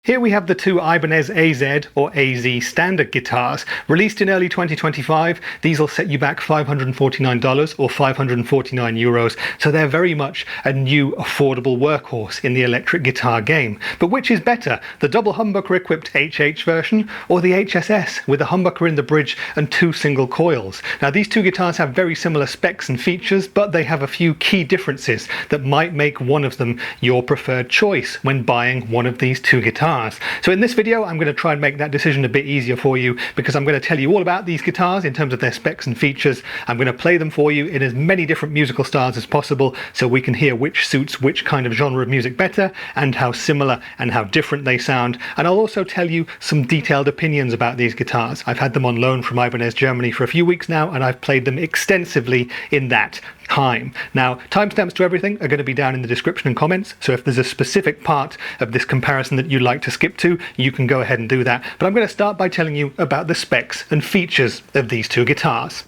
Here we have the two Ibanez AZ or AZ Standard guitars. Released in early 2025, these will set you back $549 or 549 euros, so they're very much a new affordable workhorse in the electric guitar game. But which is better, the double humbucker equipped HH version or the HSS with a humbucker in the bridge and two single coils? Now these two guitars have very similar specs and features, but they have a few key differences that might make one of them your preferred choice when buying one of these two guitars. So in this video I'm going to try and make that decision a bit easier for you, because I'm going to tell you all about these guitars in terms of their specs and features. I'm going to play them for you in as many different musical styles as possible so we can hear which suits which kind of genre of music better and how similar and how different they sound. And I'll also tell you some detailed opinions about these guitars. I've had them on loan from Ibanez Germany for a few weeks now, and I've played them extensively in that time. Now, timestamps to everything are going to be down in the description and comments, so if there's a specific part of this comparison that you'd like to skip to, you can go ahead and do that. But I'm going to start by telling you about the specs and features of these two guitars.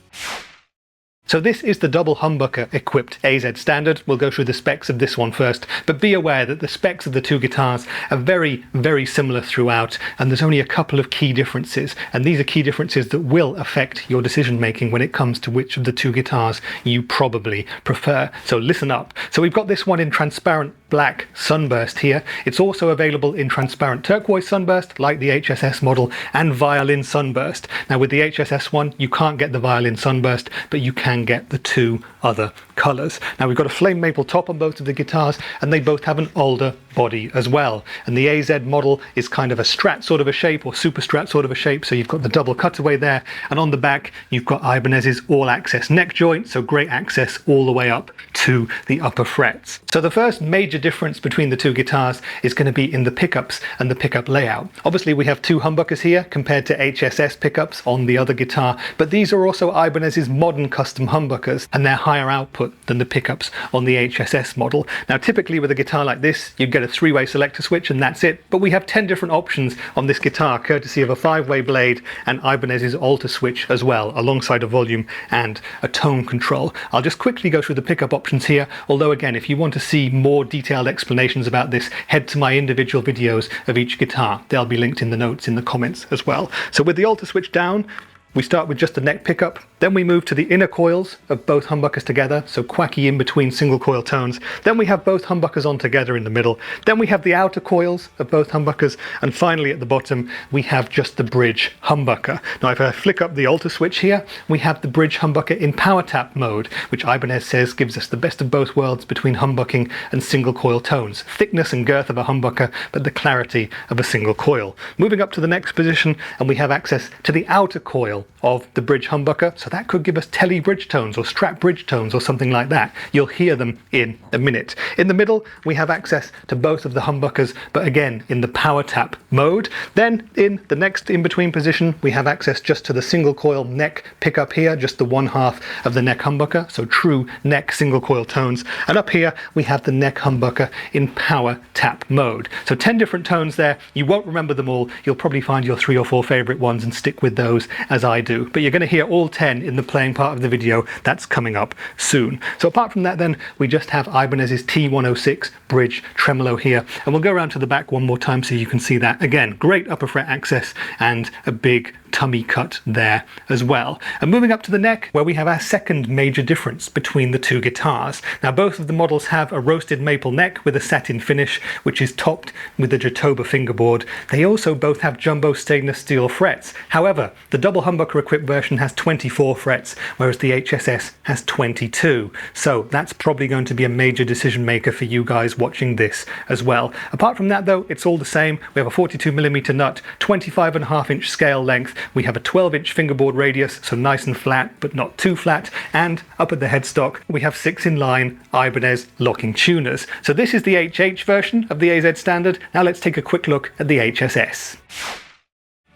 So this is the double humbucker equipped AZ Standard. We'll go through the specs of this one first, but be aware that the specs of the two guitars are very, very similar throughout, and there's only a couple of key differences, and these are key differences that will affect your decision making when it comes to which of the two guitars you probably prefer. So listen up. So we've got this one in transparent black sunburst here. It's also available in transparent turquoise sunburst like the HSS model, and violin sunburst. Now with the HSS one you can't get the violin sunburst, but you can get the two other colours. Now we've got a flame maple top on both of the guitars, and they both have an alder body as well. And the AZ model is kind of a Strat sort of a shape, or super Strat sort of a shape, so you've got the double cutaway there, and on the back you've got Ibanez's all access neck joint, so great access all the way up to the upper frets. So the first major difference between the two guitars is going to be in the pickups and the pickup layout. Obviously we have two humbuckers here compared to HSS pickups on the other guitar, but these are also Ibanez's modern custom humbuckers, and they're higher output than the pickups on the HSS model. Now typically with a guitar like this you'd get a three-way selector switch and that's it, but we have 10 different options on this guitar courtesy of a 5-way blade and Ibanez's alter switch as well, alongside a volume and a tone control. I'll just quickly go through the pickup options here, although again if you want to see more detailed explanations about this, head to my individual videos of each guitar. They'll be linked in the notes in the comments as well. So with the alter switch down, we start with just the neck pickup, then we move to the inner coils of both humbuckers together, so quacky in between single coil tones. Then we have both humbuckers on together in the middle. Then we have the outer coils of both humbuckers, and finally at the bottom we have just the bridge humbucker. Now if I flick up the alter switch here, we have the bridge humbucker in power tap mode, which Ibanez says gives us the best of both worlds between humbucking and single coil tones. Thickness and girth of a humbucker, but the clarity of a single coil. Moving up to the next position, and we have access to the outer coil of the bridge humbucker, so that could give us tele bridge tones or Strat bridge tones or something like that. You'll hear them in a minute. In the middle we have access to both of the humbuckers, but again in the power tap mode. Then in the next in between position we have access just to the single coil neck pickup here, just the one half of the neck humbucker, so true neck single coil tones. And up here we have the neck humbucker in power tap mode. So 10 different tones there. You won't remember them all. You'll probably find your 3 or 4 favorite ones and stick with those as I do, but you're going to hear all 10 in the playing part of the video that's coming up soon. So apart from that then, we just have Ibanez's T106 bridge tremolo here, and we'll go around to the back one more time so you can see that. Again, great upper fret access and a big tummy cut there as well. And moving up to the neck, where we have our second major difference between the two guitars. Now both of the models have a roasted maple neck with a satin finish, which is topped with a Jatoba fingerboard. They also both have jumbo stainless steel frets. However, the double humbucker equipped version has 24 frets, whereas the HSS has 22. So that's probably going to be a major decision maker for you guys watching this as well. Apart from that though, it's all the same. We have a 42mm nut, 25.5-inch scale length. We have a 12-inch fingerboard radius, so nice and flat, but not too flat. And up at the headstock, we have 6-in-line Ibanez locking tuners. So this is the HH version of the AZ Standard. Now let's take a quick look at the HSS.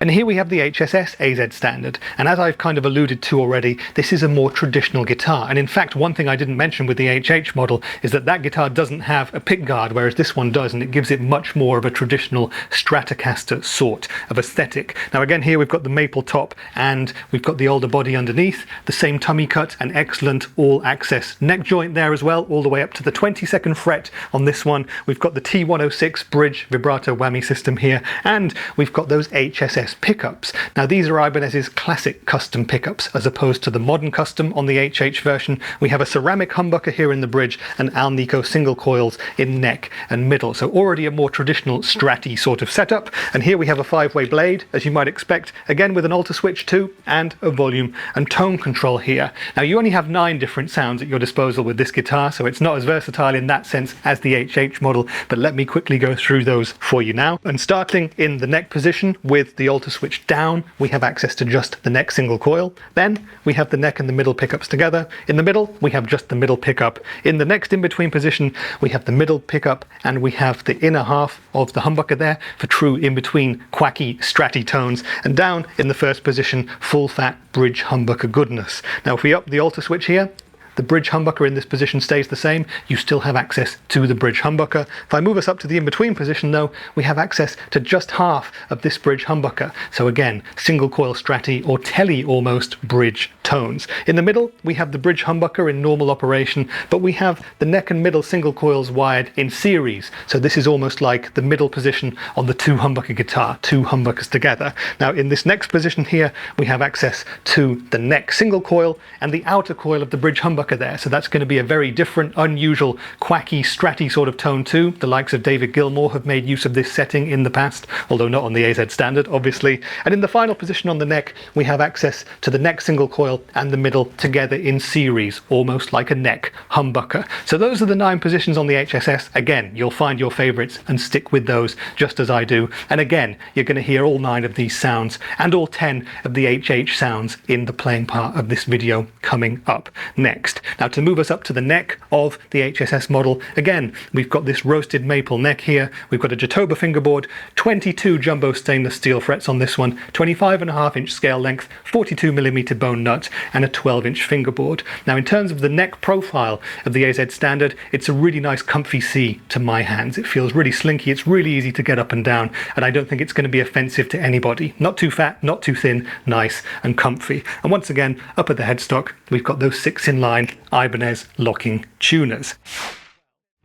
And here we have the HSS AZ Standard, and as I've kind of alluded to already, this is a more traditional guitar. And in fact, one thing I didn't mention with the HH model is that that guitar doesn't have a pickguard, whereas this one does, and it gives it much more of a traditional Stratocaster sort of aesthetic. Now again, here we've got the maple top, and we've got the older body underneath, the same tummy cut, an excellent all-access neck joint there as well, all the way up to the 22nd fret on this one. We've got the T106 bridge vibrato whammy system here, and we've got those HSS pickups. Now these are Ibanez's classic custom pickups as opposed to the modern custom on the HH version. We have a ceramic humbucker here in the bridge and Alnico single coils in neck and middle, so already a more traditional Stratty sort of setup. And here we have a 5-way blade, as you might expect, again with an alter switch too, and a volume and tone control here. Now you only have 9 different sounds at your disposal with this guitar, so it's not as versatile in that sense as the HH model, but let me quickly go through those for you now. And starting in the neck position with the alter switch down, we have access to just the neck single coil. Then we have the neck and the middle pickups together. In the middle, we have just the middle pickup. In the next in-between position, we have the middle pickup, and we have the inner half of the humbucker there for true in-between quacky stratty tones. And down in the first position, full fat bridge humbucker goodness. Now if we up the alter switch here, the bridge humbucker in this position stays the same. You still have access to the bridge humbucker. If I move us up to the in-between position though, we have access to just half of this bridge humbucker. So again, single coil stratty or telly almost bridge tones. In the middle, we have the bridge humbucker in normal operation, but we have the neck and middle single coils wired in series. So this is almost like the middle position on the 2 humbucker guitar, 2 humbuckers together. Now in this next position here, we have access to the neck single coil and the outer coil of the bridge humbucker there, so that's going to be a very different, unusual, quacky, stratty sort of tone too. The likes of David Gilmour have made use of this setting in the past, although not on the AZ Standard, obviously. And in the final position on the neck, we have access to the neck single coil and the middle together in series, almost like a neck humbucker. So those are the 9 positions on the HSS. Again, you'll find your favorites and stick with those, just as I do. And again, you're going to hear all 9 of these sounds and all 10 of the HH sounds in the playing part of this video coming up next. Now to move us up to the neck of the HSS model, again, we've got this roasted maple neck here. We've got a Jatoba fingerboard, 22 jumbo stainless steel frets on this one, 25.5-inch scale length, 42mm bone nut, and a 12-inch fingerboard. Now in terms of the neck profile of the AZ Standard, it's a really nice comfy C to my hands. It feels really slinky, it's really easy to get up and down, and I don't think it's going to be offensive to anybody. Not too fat, not too thin, nice and comfy. And once again, up at the headstock, we've got those 6-in-line Ibanez locking tuners.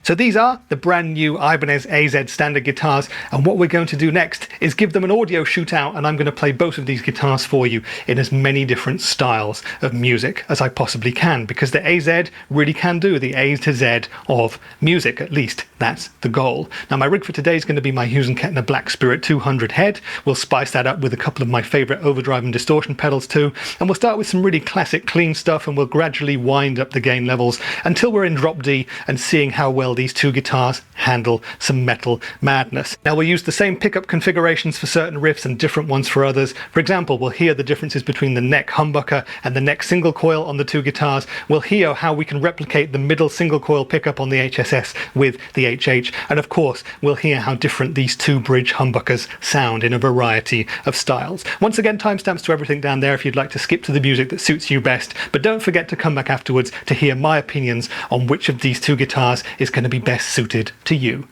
So these are the brand new Ibanez AZ Standard guitars, and what we're going to do next is give them an audio shootout, and I'm going to play both of these guitars for you in as many different styles of music as I possibly can, because the AZ really can do the A to Z of music, at least that's the goal. Now my rig for today is going to be my Hughes & Kettner Black Spirit 200 head. We'll spice that up with a couple of my favourite overdrive and distortion pedals too, and we'll start with some really classic clean stuff, and we'll gradually wind up the gain levels until we're in drop D and seeing how well these 2 guitars handle some metal madness. Now we'll use the same pickup configurations for certain riffs and different ones for others. For example, we'll hear the differences between the neck humbucker and the neck single coil on the 2 guitars. We'll hear how we can replicate the middle single coil pickup on the HSS with the HH, and of course we'll hear how different these 2 bridge humbuckers sound in a variety of styles. Once again, timestamps to everything down there if you'd like to skip to the music that suits you best, but don't forget to come back afterwards to hear my opinions on which of these 2 guitars is going to be best suited to you.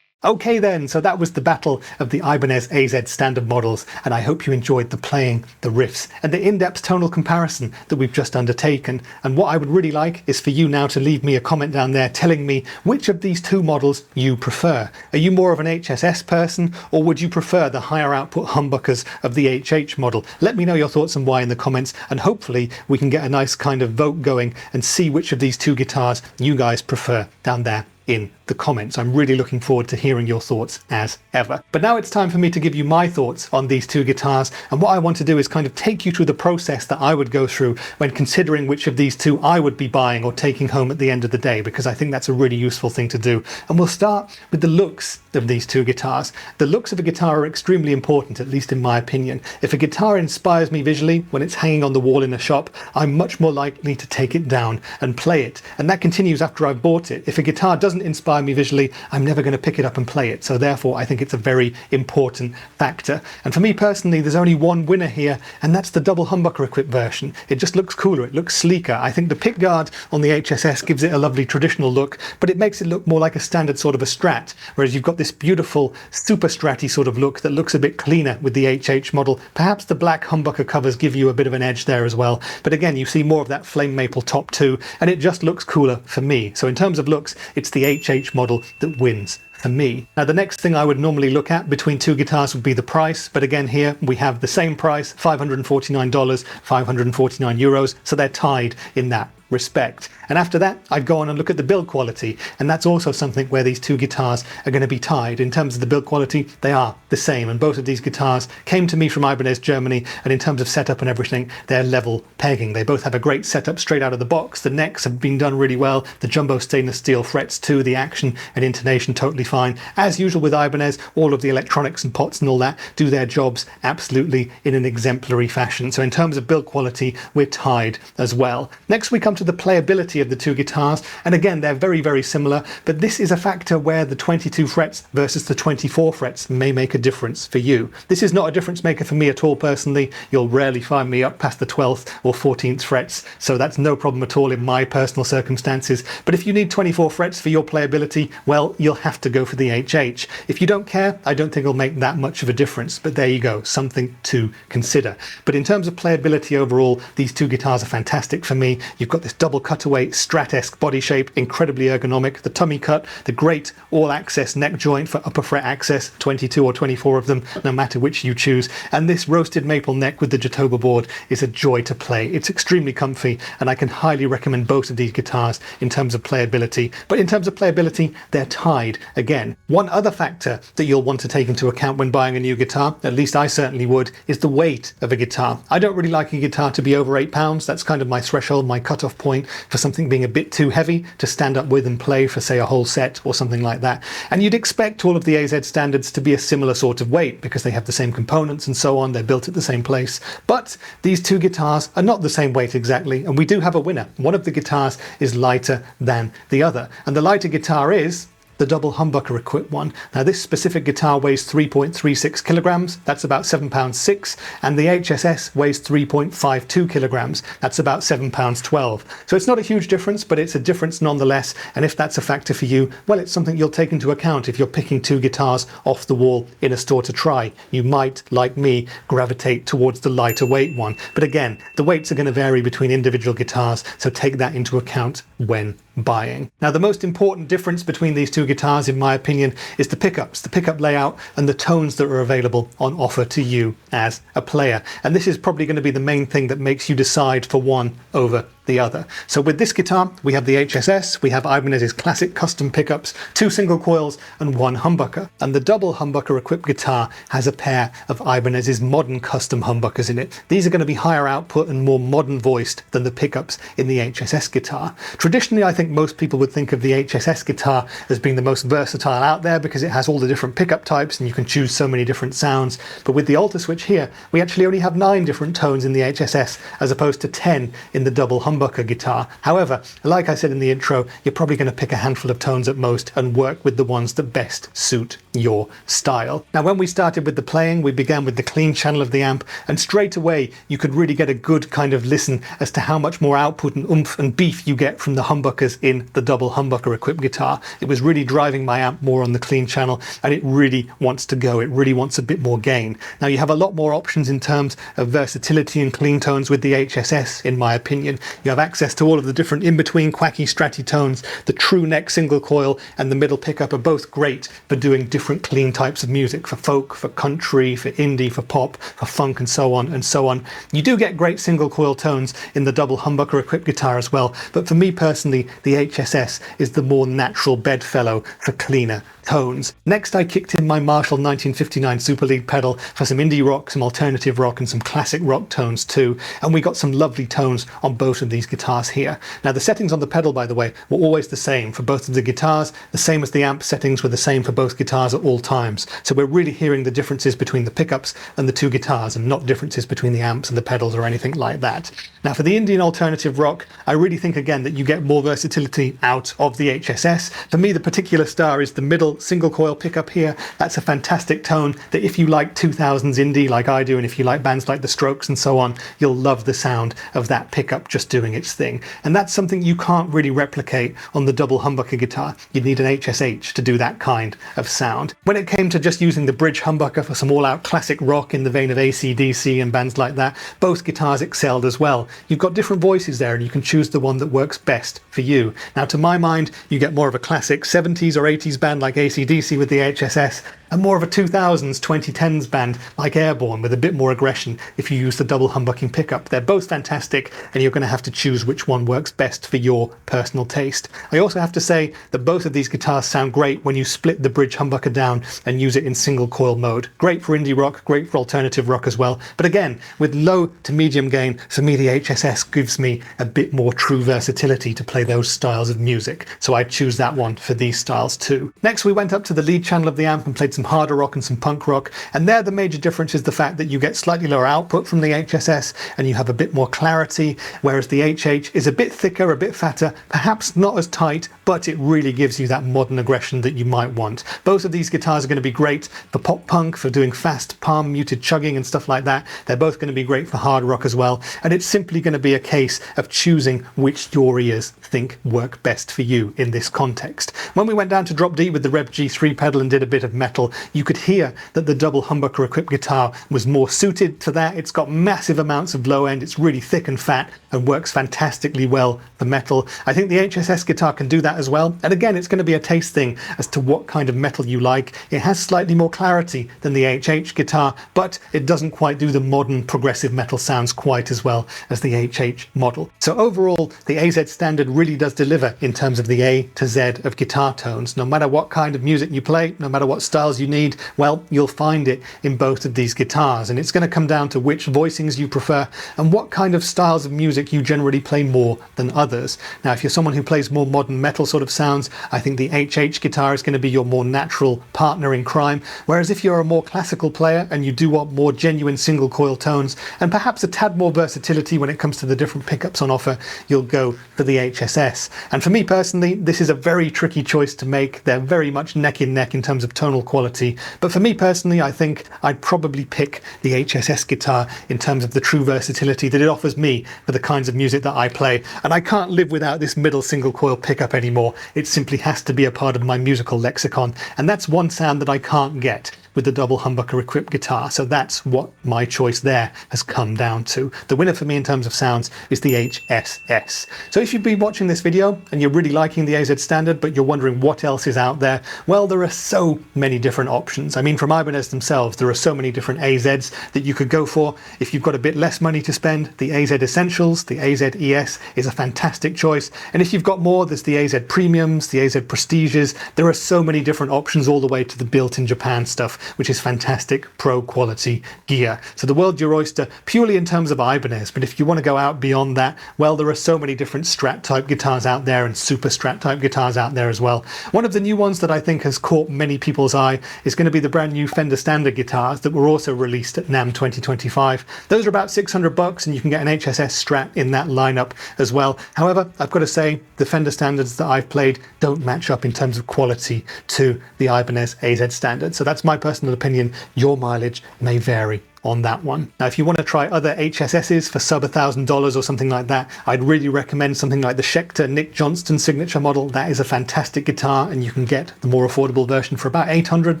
Okay then, so that was the battle of the Ibanez AZ Standard models, and I hope you enjoyed the playing, the riffs, and the in-depth tonal comparison that we've just undertaken. And what I would really like is for you now to leave me a comment down there telling me which of these two models you prefer. Are you more of an HSS person, or would you prefer the higher output humbuckers of the HH model? Let me know your thoughts and why in the comments, and hopefully we can get a nice kind of vote going and see which of these two guitars you guys prefer down there in the comments. I'm really looking forward to hearing your thoughts as ever. But now it's time for me to give you my thoughts on these two guitars, and what I want to do is kind of take you through the process that I would go through when considering which of these two I would be buying or taking home at the end of the day, because I think that's a really useful thing to do. And we'll start with the looks of these two guitars. The looks of a guitar are extremely important, at least in my opinion. If a guitar inspires me visually when it's hanging on the wall in a shop, I'm much more likely to take it down and play it. And that continues after I've bought it. If a guitar doesn't inspire me visually, I'm never going to pick it up and play it. So therefore, I think it's a very important factor. And for me personally, there's only one winner here, and that's the double humbucker equipped version. It just looks cooler, it looks sleeker. I think the pickguard on the HSS gives it a lovely traditional look, but it makes it look more like a standard sort of a Strat, whereas you've got this beautiful super Stratty sort of look that looks a bit cleaner with the HH model. Perhaps the black humbucker covers give you a bit of an edge there as well, but again, you see more of that flame maple top too, and it just looks cooler for me. So in terms of looks, it's the HH model that wins for me. Now the next thing I would normally look at between two guitars would be the price, but again here we have the same price, $549, 549 euros, so they're tied in that respect. And after that, I'd go on and look at the build quality, and that's also something where these two guitars are going to be tied. In terms of the build quality, they are the same, and both of these guitars came to me from Ibanez Germany, and in terms of setup and everything, they're level pegging. They both have a great setup straight out of the box. The necks have been done really well, the jumbo stainless steel frets too, the action and intonation totally fine. As usual with Ibanez, all of the electronics and pots and all that do their jobs absolutely in an exemplary fashion. So in terms of build quality, we're tied as well. Next we come to the playability of the two guitars, and again they're very similar, but this is a factor where the 22 frets versus the 24 frets may make a difference for you. This is not a difference maker for me at all personally. You'll rarely find me up past the 12th or 14th frets, so that's no problem at all in my personal circumstances. But if you need 24 frets for your playability, well, you'll have to go for the HH. If you don't care, I don't think it'll make that much of a difference, but there you go, something to consider. But in terms of playability overall, these two guitars are fantastic for me. You've got this double cutaway Strat-esque body shape, incredibly ergonomic, the tummy cut, the great all-access neck joint for upper fret access, 22 or 24 of them, no matter which you choose, and this roasted maple neck with the Jatoba board is a joy to play. It's extremely comfy, and I can highly recommend both of these guitars in terms of playability. But in terms of playability, they're tied again. One other factor that you'll want to take into account when buying a new guitar, at least I certainly would, is the weight of a guitar. I don't really like a guitar to be over 8 pounds. That's kind of my threshold, my cutoff point for something being a bit too heavy to stand up with and play for, say, a whole set or something like that. And you'd expect all of the AZ standards to be a similar sort of weight because they have the same components and so on, they're built at the same place. But these two guitars are not the same weight exactly, and we do have a winner. One of the guitars is lighter than the other, and the lighter guitar is the double humbucker equipped one. Now this specific guitar weighs 3.36 kilograms, that's about £7.6, and the HSS weighs 3.52 kilograms, that's about £7.12. So it's not a huge difference, but it's a difference nonetheless, and if that's a factor for you, well, it's something you'll take into account if you're picking two guitars off the wall in a store to try. You might, like me, gravitate towards the lighter weight one, but again, the weights are going to vary between individual guitars, so take that into account when buying. Now the most important difference between these two guitars, in my opinion, is the pickups, the pickup layout, and the tones that are available on offer to you as a player. And this is probably going to be the main thing that makes you decide for one over the other. So with this guitar, we have the HSS, we have Ibanez's classic custom pickups, 2 single coils and 1 humbucker. And the double humbucker equipped guitar has a pair of Ibanez's modern custom humbuckers in it. These are going to be higher output and more modern voiced than the pickups in the HSS guitar. Traditionally, I think most people would think of the HSS guitar as being the most versatile out there because it has all the different pickup types and you can choose so many different sounds. But with the alter switch here, we actually only have 9 different tones in the HSS as opposed to 10 in the double humbucker humbucker guitar. However, like I said in the intro, you're probably going to pick a handful of tones at most and work with the ones that best suit your style. Now, when we started with the playing, we began with the clean channel of the amp, and straight away you could really get a good kind of listen as to how much more output and oomph and beef you get from the humbuckers in the double humbucker equipped guitar. It was really driving my amp more on the clean channel, and it really wants to go. It really wants a bit more gain. Now, you have a lot more options in terms of versatility and clean tones with the HSS, in my opinion. You have access to all of the different in-between quacky stratty tones. The true neck single coil and the middle pickup are both great for doing different clean types of music, for folk, for country, for indie, for pop, for funk, and so on and so on. You do get great single coil tones in the double humbucker equipped guitar as well, but for me personally, the HSS is the more natural bedfellow for cleaner tones. Next, I kicked in my Marshall 1959 Super Lead pedal for some indie rock, some alternative rock, and some classic rock tones too, and we got some lovely tones on both of these guitars here. Now, the settings on the pedal, by the way, were always the same for both of the guitars. The same as the amp settings were the same for both guitars at all times, so we're really hearing the differences between the pickups and the two guitars, and not differences between the amps and the pedals or anything like that. Now, for the indie and alternative rock, I really think again that you get more versatility out of the HSS. For me, the particular star is the middle single coil pickup here. That's a fantastic tone that if you like 2000s indie like I do, and if you like bands like The Strokes and so on, you'll love the sound of that pickup just doing its thing. And that's something you can't really replicate on the double humbucker guitar. You'd need an HSH to do that kind of sound. When it came to just using the bridge humbucker for some all-out classic rock in the vein of AC/DC and bands like that, both guitars excelled as well. You've got different voices there, and you can choose the one that works best for you. Now, to my mind, you get more of a classic 70s or 80s band like AC/DC with the HSS, and more of a 2000s, 2010s band like Airborne with a bit more aggression if you use the double humbucking pickup. They're both fantastic, and you're going to have to choose which one works best for your personal taste. I also have to say that both of these guitars sound great when you split the bridge humbucker down and use it in single coil mode. Great for indie rock, great for alternative rock as well. But again, with low to medium gain, for me the HSS gives me a bit more true versatility to play those styles of music. So I choose that one for these styles too. Next, we went up to the lead channel of the amp and played some harder rock and some punk rock, and there the major difference is the fact that you get slightly lower output from the HSS and you have a bit more clarity, whereas the HH is a bit thicker, a bit fatter, perhaps not as tight, but it really gives you that modern aggression that you might want. Both of these guitars are going to be great for pop punk, for doing fast palm muted chugging and stuff like that. They're both going to be great for hard rock as well, and it's simply going to be a case of choosing which your ears think work best for you in this context. When we went down to drop D with the Rev G3 pedal and did a bit of metal, you could hear that the double humbucker equipped guitar was more suited to that. It's got massive amounts of low end, it's really thick and fat and works fantastically well for metal. I think the HSS guitar can do that as well, and again, it's going to be a taste thing as to what kind of metal you like. It has slightly more clarity than the HH guitar, but it doesn't quite do the modern progressive metal sounds quite as well as the HH model. So overall, the AZ Standard really does deliver in terms of the A to Z of guitar tones. No matter what kind of music you play, no matter what styles you need, well, you'll find it in both of these guitars, and it's going to come down to which voicings you prefer and what kind of styles of music you generally play more than others. Now, if you're someone who plays more modern metal sort of sounds, I think the HH guitar is going to be your more natural partner in crime, whereas if you're a more classical player and you do want more genuine single coil tones and perhaps a tad more versatility when it comes to the different pickups on offer, you'll go for the HSS. And for me personally, this is a very tricky choice to make. They're very much neck in neck in terms of tonal quality, but for me personally, I think I'd probably pick the HSS guitar in terms of the true versatility that it offers me for the kinds of music that I play. And I can't live without this middle single coil pickup anymore. It simply has to be a part of my musical lexicon, and that's one sound that I can't get with the double humbucker equipped guitar. So that's what my choice there has come down to. The winner for me in terms of sounds is the HSS. So if you've been watching this video and you're really liking the AZ Standard, but you're wondering what else is out there, well, there are so many different options. I mean, from Ibanez themselves, there are so many different AZs that you could go for. If you've got a bit less money to spend, the AZ Essentials, the AZES is a fantastic choice. And if you've got more, there's the AZ Premiums, the AZ Prestiges. There are so many different options all the way to the built in Japan stuff. which is fantastic pro quality gear. So the world's your oyster purely in terms of Ibanez, but if you want to go out beyond that, well, there are so many different Strat type guitars out there and super Strat type guitars out there as well. One of the new ones that I think has caught many people's eye is going to be the brand new Fender Standard guitars that were also released at NAMM 2025. Those are about $600 and you can get an HSS Strat in that lineup as well. However, I've got to say the Fender Standards that I've played don't match up in terms of quality to the Ibanez AZ Standard. So that's my personal opinion. Your mileage may vary on that one. Now, if you want to try other HSSs for sub $1,000 or something like that, I'd really recommend something like the Schecter Nick Johnston signature model. That is a fantastic guitar, and you can get the more affordable version for about $800,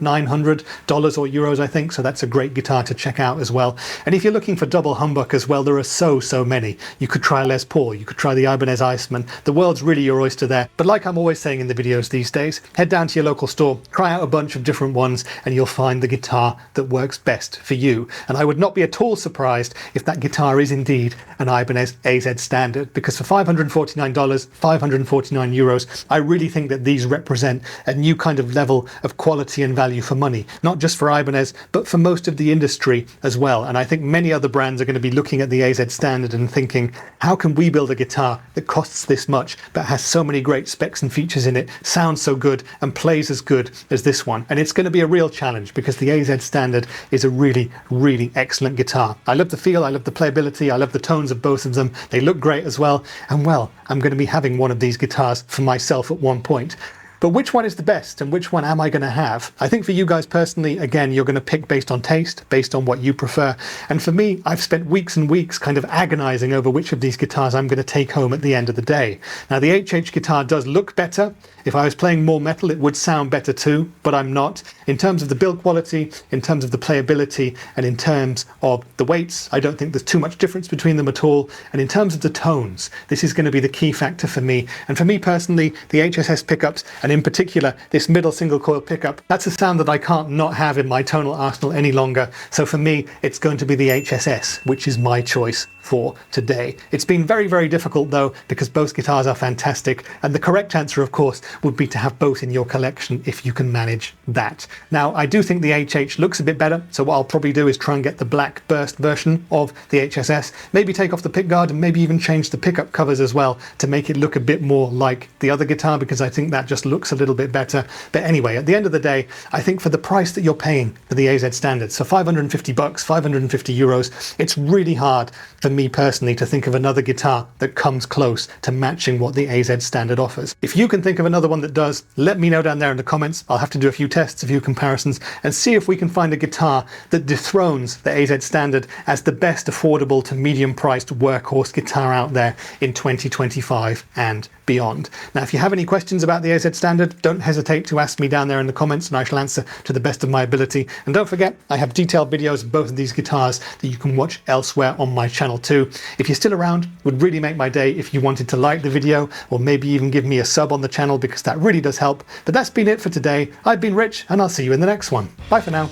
$900 or euros, I think. So that's a great guitar to check out as well. And if you're looking for double humbuckers, well, there are so many. You could try Les Paul, you could try the Ibanez Iceman. The world's really your oyster there. But like I'm always saying in the videos these days, head down to your local store, try out a bunch of different ones, and you'll find the guitar that works best for you. And I would not be at all surprised if that guitar is indeed an Ibanez AZ Standard, because for $549, 549 euros, I really think that these represent a new kind of level of quality and value for money, not just for Ibanez, but for most of the industry as well. And I think many other brands are going to be looking at the AZ Standard and thinking, how can we build a guitar that costs this much, but has so many great specs and features in it, sounds so good, and plays as good as this one? And it's going to be a real challenge, because the AZ Standard is a really excellent guitar. I love the feel, I love the playability, I love the tones of both of them. They look great as well. And well, I'm going to be having one of these guitars for myself at one point. But which one is the best and which one am I going to have? I think for you guys personally, again, you're going to pick based on taste, based on what you prefer. And for me, I've spent weeks and weeks kind of agonizing over which of these guitars I'm going to take home at the end of the day. Now, the HH guitar does look better. If I was playing more metal, it would sound better too, but I'm not. In terms of the build quality, in terms of the playability, and in terms of the weights, I don't think there's too much difference between them at all. And in terms of the tones, this is going to be the key factor for me. And for me personally, the HSS pickups, and in particular, this middle single coil pickup, that's a sound that I can't not have in my tonal arsenal any longer. So for me, it's going to be the HSS, which is my choice for today. It's been very difficult though, because both guitars are fantastic, and the correct answer of course would be to have both in your collection if you can manage that. Now, I do think the HH looks a bit better, so what I'll probably do is try and get the black burst version of the HSS, maybe take off the pickguard and maybe even change the pickup covers as well to make it look a bit more like the other guitar, because I think that just looks a little bit better. But anyway, at the end of the day, I think for the price that you're paying for the AZ Standard, so $550, 550 euros, it's really hard for me personally to think of another guitar that comes close to matching what the AZ Standard offers. If you can think of another one that does, let me know down there in the comments. I'll have to do a few tests, a few comparisons, and see if we can find a guitar that dethrones the AZ Standard as the best affordable to medium priced workhorse guitar out there in 2025 and beyond. Now, if you have any questions about the AZ Standard, don't hesitate to ask me down there in the comments, and I shall answer to the best of my ability. And don't forget, I have detailed videos of both of these guitars that you can watch elsewhere on my channel too. If you're still around, it would really make my day if you wanted to like the video, or maybe even give me a sub on the channel, because that really does help. But that's been it for today. I've been Rich, and I'll see you in the next one. Bye for now.